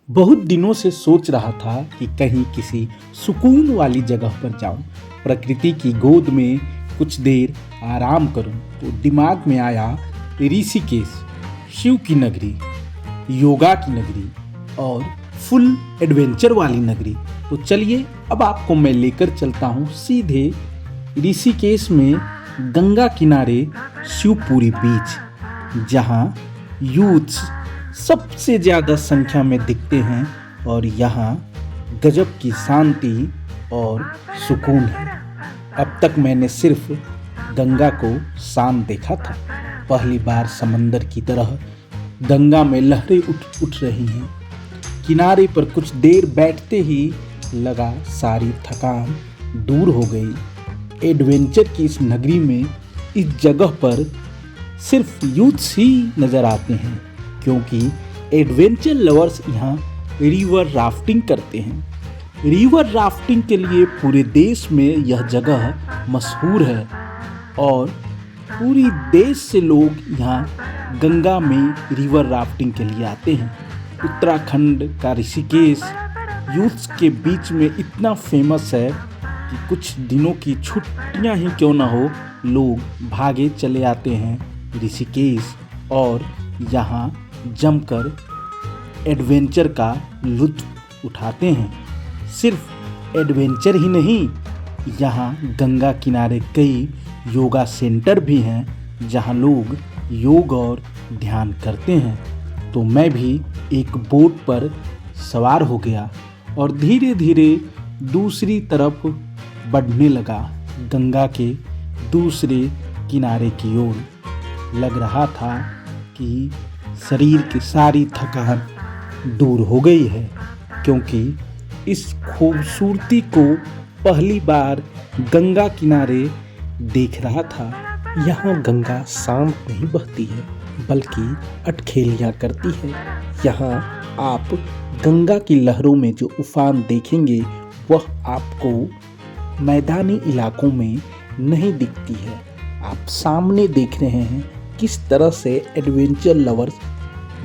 बहुत दिनों से सोच रहा था कि कहीं किसी सुकून वाली जगह पर जाऊं, प्रकृति की गोद में कुछ देर आराम करूं। तो दिमाग में आया ऋषिकेश, शिव की नगरी, योगा की नगरी और फुल एडवेंचर वाली नगरी। तो चलिए अब आपको मैं लेकर चलता हूं सीधे ऋषिकेश में गंगा किनारे शिवपुरी बीच, जहां यूथ्स सबसे ज़्यादा संख्या में दिखते हैं और यहाँ गजब की शांति और सुकून है। अब तक मैंने सिर्फ गंगा को शांत देखा था, पहली बार समंदर की तरह गंगा में लहरें उठ रही हैं। किनारे पर कुछ देर बैठते ही लगा सारी थकान दूर हो गई। एडवेंचर की इस नगरी में, इस जगह पर सिर्फ यूथ्स ही नज़र आते हैं, क्योंकि एडवेंचर लवर्स यहाँ रिवर राफ्टिंग करते हैं। रिवर राफ्टिंग के लिए पूरे देश में यह जगह मशहूर है और पूरी देश से लोग यहाँ गंगा में रिवर राफ्टिंग के लिए आते हैं। उत्तराखंड का ऋषिकेश यूथ्स के बीच में इतना फेमस है कि कुछ दिनों की छुट्टियाँ ही क्यों ना हो, लोग भागे चले आते हैं ऋषिकेश और यहाँ जमकर एडवेंचर का लुत्फ उठाते हैं। सिर्फ एडवेंचर ही नहीं, यहाँ गंगा किनारे कई योगा सेंटर भी हैं जहाँ लोग योग और ध्यान करते हैं। तो मैं भी एक बोट पर सवार हो गया और धीरे धीरे दूसरी तरफ बढ़ने लगा, गंगा के दूसरे किनारे की ओर। लग रहा था कि शरीर की सारी थकान दूर हो गई है, क्योंकि इस खूबसूरती को पहली बार गंगा किनारे देख रहा था। यहाँ गंगा शांत नहीं बहती है, बल्कि अटखेलियाँ करती है। यहाँ आप गंगा की लहरों में जो उफान देखेंगे, वह आपको मैदानी इलाकों में नहीं दिखती है। आप सामने देख रहे हैं किस तरह से एडवेंचर लवर्स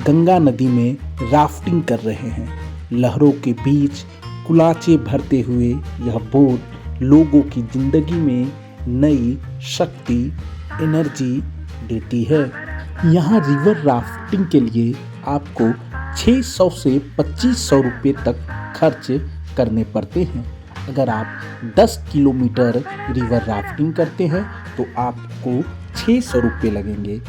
गंगा नदी में राफ्टिंग कर रहे हैं। लहरों के बीच कुलाचे भरते हुए यह बोट लोगों की जिंदगी में नई शक्ति, एनर्जी देती है। यहाँ रिवर राफ्टिंग के लिए आपको 600 से 2500 रुपये तक खर्च करने पड़ते हैं। अगर आप 10 किलोमीटर रिवर राफ्टिंग करते हैं तो आपको 600 रुपये लगेंगे।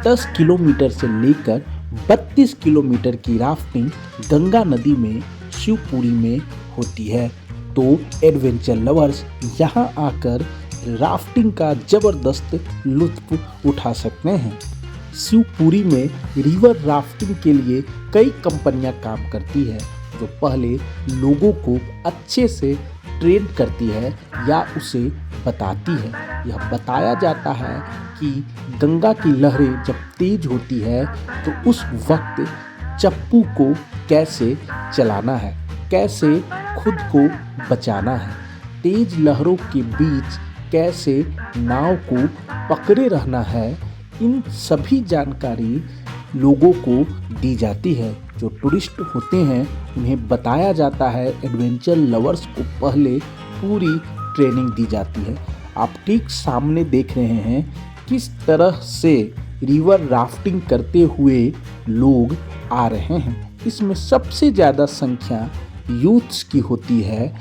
10 किलोमीटर से लेकर 32 किलोमीटर की राफ्टिंग गंगा नदी में शिवपुरी में होती है। तो एडवेंचर लवर्स यहाँ आकर राफ्टिंग का ज़बरदस्त लुत्फ उठा सकते हैं। शिवपुरी में रिवर राफ्टिंग के लिए कई कंपनियां काम करती है, जो पहले लोगों को अच्छे से ट्रेन करती है या उसे बताती है। यह बताया जाता है कि गंगा की लहरें जब तेज होती है तो उस वक्त चप्पू को कैसे चलाना है, कैसे खुद को बचाना है, तेज लहरों के बीच कैसे नाव को पकड़े रहना है। इन सभी जानकारी लोगों को दी जाती है। जो टूरिस्ट होते हैं उन्हें बताया जाता है। एडवेंचर लवर्स को पहले पूरी ट्रेनिंग दी जाती है। आप ठीक सामने देख रहे हैं किस तरह से रिवर राफ्टिंग करते हुए लोग आ रहे हैं। इसमें सबसे ज़्यादा संख्या यूथ्स की होती है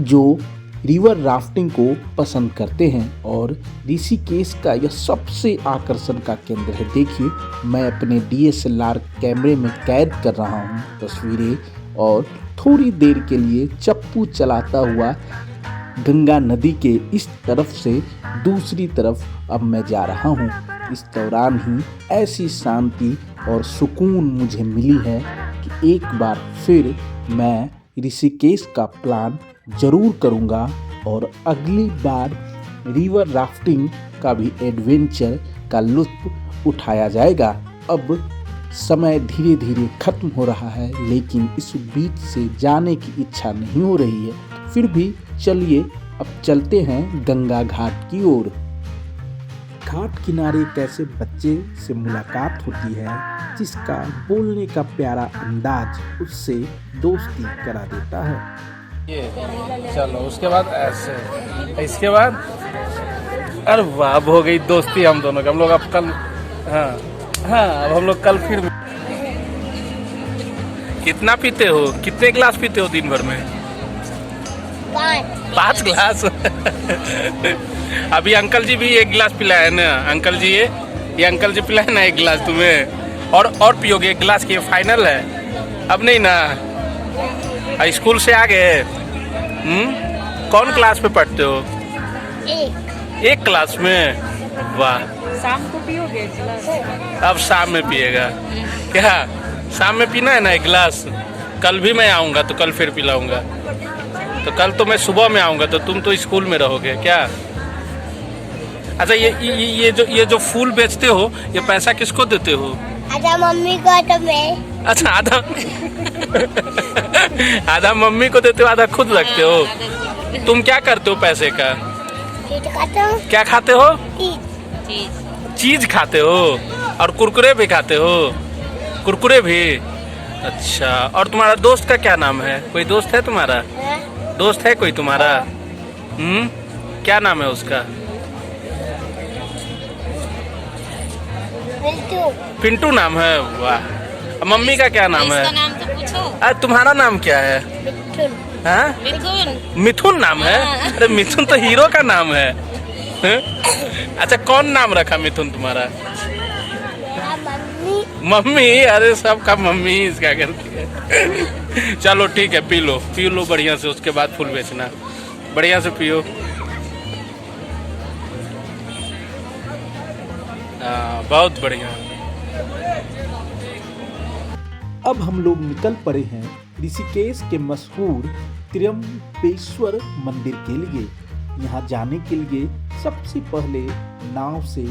जो रिवर राफ्टिंग को पसंद करते हैं और ऋषिकेश का यह सबसे आकर्षण का केंद्र है। देखिए, मैं अपने DSLR कैमरे में कैद कर रहा हूँ तस्वीरें और थोड़ी देर के लिए चप्पू चलाता हुआ गंगा नदी के इस तरफ से दूसरी तरफ अब मैं जा रहा हूँ। इस दौरान ही ऐसी शांति और सुकून मुझे मिली है कि एक बार फिर मैं ऋषिकेश का प्लान जरूर करूँगा और अगली बार रिवर राफ्टिंग का भी एडवेंचर का लुत्फ उठाया जाएगा। अब समय धीरे धीरे खत्म हो रहा है, लेकिन इस बीच से जाने की इच्छा नहीं हो रही है। फिर भी चलिए अब चलते हैं गंगा घाट की ओर। घाट किनारे एक ऐसे बच्चे से मुलाकात होती है जिसका बोलने का प्यारा अंदाज उससे दोस्ती करा देता है। ये चलो उसके बाद ऐसे, इसके बाद अरे वाह, अब हो गई दोस्ती हम दोनों की। हम लोग अब कल, हाँ हाँ, अब हम लोग कल फिर। कितना पीते हो, कितने गिलास पीते हो दिन भर में? 5 गिलास। अभी अंकल जी भी 1 गिलास पिलाए ना, अंकल जी ये अंकल जी पिलाए ना 1 गिलास तुम्हें, और पियोगे 1 गिलास की, फाइनल है अब नहीं ना? स्कूल से आ गए? कौन क्लास में पढ़ते हो? 1 क्लास में, वाह। शाम को पियोगे 1 गिलास? अब शाम में पिएगा क्या? शाम में पीना है ना 1 गिलास। कल भी मैं आऊँगा तो कल फिर पिलाऊंगा। तो कल तो मैं सुबह में आऊँगा तो तुम तो स्कूल में रहोगे क्या? अच्छा, ये जो फूल बेचते हो, ये पैसा किसको देते हो? आधा मम्मी को तो मैं। अच्छा, आधा आधा मम्मी को देते हो, आधा खुद रखते हो। तुम क्या करते हो पैसे का? खाता हूँ। क्या खाते हो? चीज खाते हो, और कुरकुरे भी खाते हो? कुरकुरे भी, अच्छा। और तुम्हारा दोस्त का क्या नाम है? कोई दोस्त है तुम्हारा? दोस्त है कोई तुम्हारा? क्या नाम है उसका? पिंटू नाम है, वाह। मम्मी का क्या नाम है? नाम तो पूछो। अरे तुम्हारा नाम क्या है? हाँ? मिथुन। मिथुन नाम है? अरे मिथुन तो हीरो का नाम है। अच्छा, कौन नाम रखा मिथुन तुम्हारा? मम्मी। अरे सबका मम्मी इसका करती है। चलो ठीक है, पी लो बढ़िया से, उसके बाद फूल बेचना। बढ़िया से पियो। हाँ, बहुत बढ़िया। अब हम लोग निकल पड़े हैं ऋषिकेश के मशहूर त्र्यंबकेश्वर मंदिर के लिए। यहाँ जाने के लिए सबसे पहले नाव से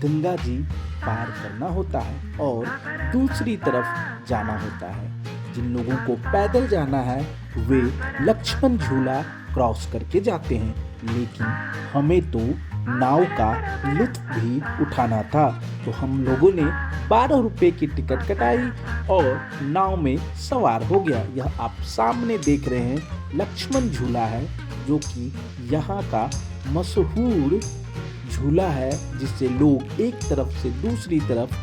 गंगा जी पार करना होता है और दूसरी तरफ जाना होता है। जिन लोगों को पैदल जाना है वे लक्ष्मण झूला क्रॉस करके जाते हैं, लेकिन हमें तो नाव का लुत्फ भी उठाना था, तो हम लोगों ने 12 रुपए की टिकट कटाई और नाव में सवार हो गया। यह आप सामने देख रहे हैं लक्ष्मण झूला है, जो कि यहाँ का मशहूर झूला है, जिससे लोग एक तरफ से दूसरी तरफ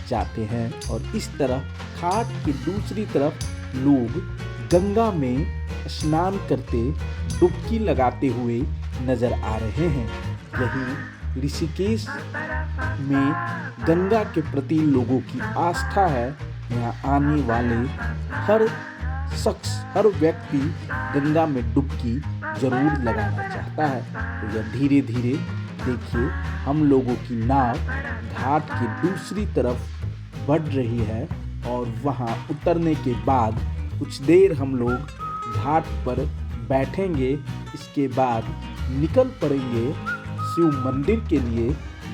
जाते हैं। और इस तरह घाट की दूसरी तरफ लोग गंगा में स्नान करते, डुबकी लगाते हुए नजर आ रहे हैं। यही ऋषिकेश में गंगा के प्रति लोगों की आस्था है। यहाँ आने वाले हर शख्स, हर व्यक्ति गंगा में डुबकी जरूर लगाना चाहता है। तो यह धीरे धीरे देखिए, हम लोगों की नाव घाट की दूसरी तरफ बढ़ रही है और वहाँ उतरने के बाद कुछ देर हम लोग घाट पर बैठेंगे। इसके बाद निकल पड़ेंगे शिव मंदिर के लिए,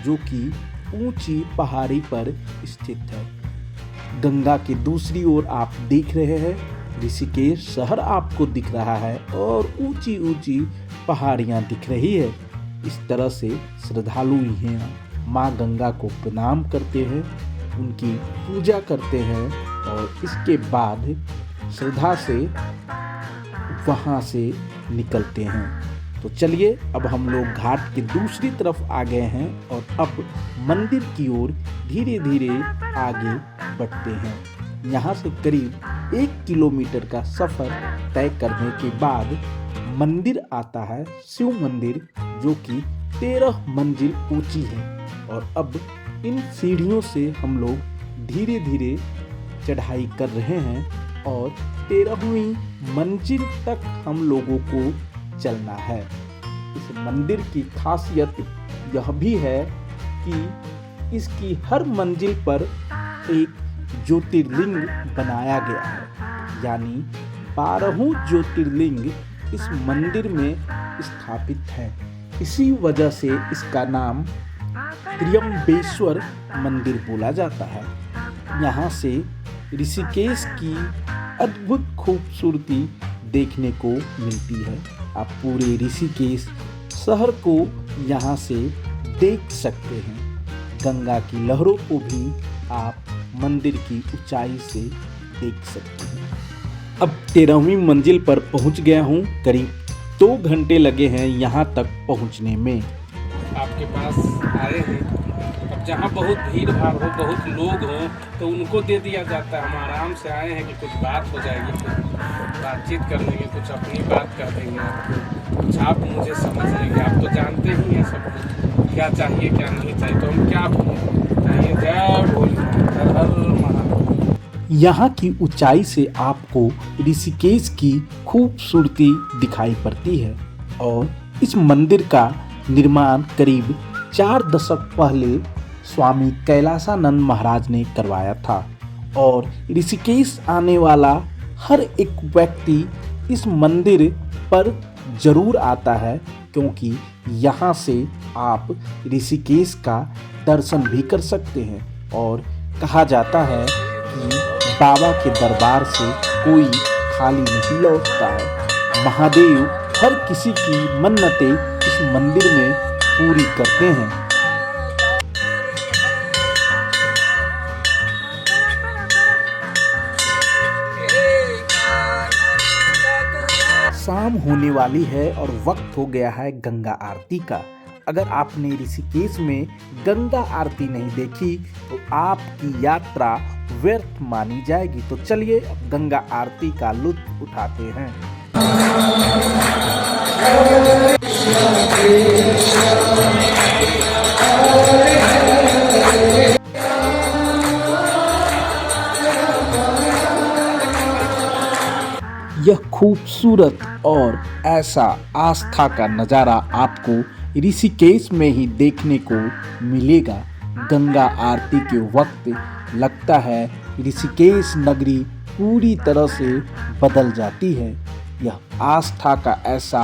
जो कि ऊंची पहाड़ी पर स्थित है। गंगा की दूसरी ओर आप देख रहे हैं ऋषिकेश शहर आपको दिख रहा है और ऊंची ऊंची पहाड़ियां दिख रही है। इस तरह से श्रद्धालु यहाँ माँ गंगा को प्रणाम करते हैं, उनकी पूजा करते हैं और इसके बाद श्रद्धा से वहाँ से निकलते हैं। तो चलिए अब हम लोग घाट की दूसरी तरफ आ गए हैं और अब मंदिर की ओर धीरे धीरे आगे बढ़ते हैं। यहाँ से करीब 1 किलोमीटर का सफर तय करने के बाद मंदिर आता है, शिव मंदिर, जो कि 13 मंजिल ऊंची है। और अब इन सीढ़ियों से हम लोग धीरे धीरे चढ़ाई कर रहे हैं और 13वीं मंजिल तक हम लोगों को चलना है। इस मंदिर की खासियत यह भी है कि इसकी हर मंजिल पर एक ज्योतिर्लिंग बनाया गया है, यानी 12 ज्योतिर्लिंग इस मंदिर में स्थापित है। इसी वजह से इसका नाम त्र्यंबकेश्वर मंदिर बोला जाता है। यहाँ से ऋषिकेश की अद्भुत खूबसूरती देखने को मिलती है। आप पूरे ऋषिकेश शहर को यहाँ से देख सकते हैं। गंगा की लहरों को भी आप मंदिर की ऊंचाई से देख सकते हैं। अब 13वीं मंजिल पर पहुंच गया हूं। करीब 2 घंटे लगे हैं यहाँ तक पहुंचने में। आपके पास आए हैं, अब जहाँ बहुत भीड़ भाड़ हो, बहुत लोग हो, तो उनको दे दिया जाता है। हम आराम से आए हैं कि कुछ बात हो जाएगी, कुछ बातचीत कर लेंगे, कुछ अपनी बात कर देंगे, कुछ आप मुझे समझ लेंगे। आप तो जानते ही हैं सब कुछ, क्या चाहिए क्या नहीं चाहिए, तो हम क्या बोलें। चाहिए जय भोलेनाथ, हर हर महादेव। यहाँ की ऊंचाई से आपको ऋषिकेश की खूबसूरती दिखाई पड़ती है और इस मंदिर का निर्माण करीब 4 दशक पहले स्वामी कैलासानंद महाराज ने करवाया था और ऋषिकेश आने वाला हर एक व्यक्ति इस मंदिर पर जरूर आता है, क्योंकि यहाँ से आप ऋषिकेश का दर्शन भी कर सकते हैं। और कहा जाता है कि बाबा के दरबार से कोई खाली नहीं लौटता है। महादेव हर किसी की मन्नतें इस मंदिर में पूरी करते हैं। शाम होने वाली है और वक्त हो गया है गंगा आरती का। अगर आपने ऋषिकेश में गंगा आरती नहीं देखी तो आपकी यात्रा व्यर्थ मानी जाएगी। तो चलिए अब गंगा आरती का लुत्फ उठाते हैं। यह खूबसूरत और ऐसा आस्था का नज़ारा आपको ऋषिकेश में ही देखने को मिलेगा। गंगा आरती के वक्त लगता है ऋषिकेश नगरी पूरी तरह से बदल जाती है। यह आस्था का ऐसा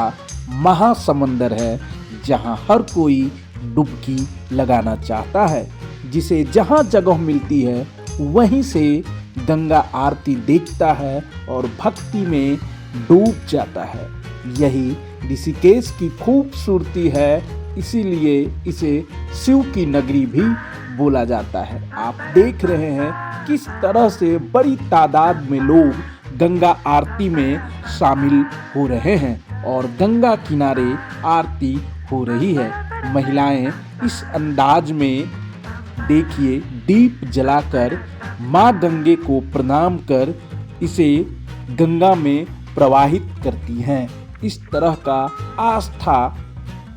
महासमंदर है जहां हर कोई डुबकी लगाना चाहता है। जिसे जहां जगह मिलती है वहीं से गंगा आरती देखता है और भक्ति में डूब जाता है। यही ऋषिकेश की खूबसूरती है, इसीलिए इसे शिव की नगरी भी बोला जाता है। आप देख रहे हैं किस तरह से बड़ी तादाद में लोग गंगा आरती में शामिल हो रहे हैं और गंगा किनारे आरती हो रही है। महिलाएं इस अंदाज में देखिए दीप जलाकर माँ गंगे को प्रणाम कर इसे गंगा में प्रवाहित करती हैं। इस तरह का आस्था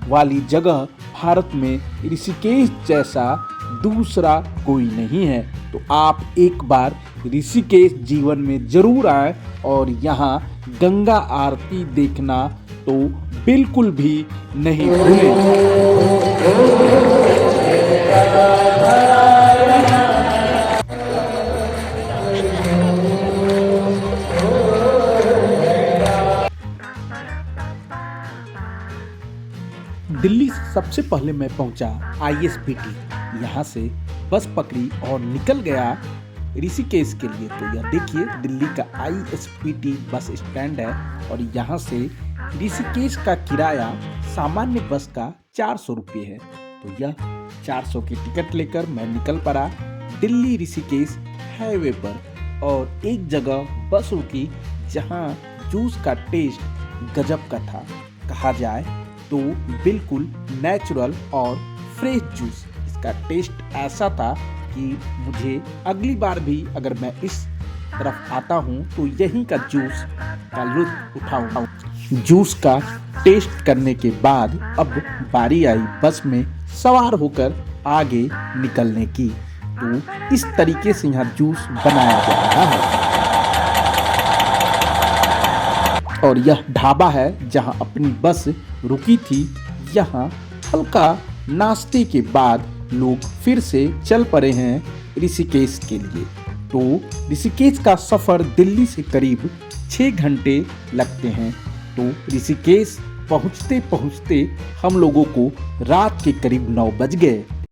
वाली जगह भारत में ऋषिकेश जैसा दूसरा कोई नहीं है। तो आप एक बार ऋषिकेश जीवन में जरूर आएं और यहाँ गंगा आरती देखना तो बिल्कुल भी नहीं भूलें। दिल्ली सबसे पहले मैं पहुंचा ISBT, यहाँ से बस पकड़ी और निकल गया ऋषिकेश के लिए। तो यह देखिए दिल्ली का ISBT बस स्टैंड है और यहाँ से ऋषिकेश का किराया सामान्य बस का 400 रुपये है। तो यह 400 की टिकट लेकर मैं निकल पड़ा दिल्ली ऋषिकेश हाईवे पर और एक जगह बस रुकी जहाँ जूस का टेस्ट गजब का था। कहा जाए तो बिल्कुल नेचुरल और फ्रेश जूस। इसका टेस्ट ऐसा था कि मुझे अगली बार भी अगर मैं इस तरफ आता हूँ तो यहीं का जूस का लुत्फ उठाऊंगा। जूस का टेस्ट करने के बाद अब बारी आई बस में सवार होकर आगे निकलने की। तो इस तरीके से यहाँ जूस बनाया जा रहा है और यह ढाबा है जहाँ अपनी बस रुकी थी। यहाँ हल्का नाश्ते के बाद लोग फिर से चल पड़े हैं ऋषिकेश के लिए। तो ऋषिकेश का सफ़र दिल्ली से करीब 6 घंटे लगते हैं। तो ऋषिकेश पहुँचते पहुँचते हम लोगों को रात के करीब 9 बज गए।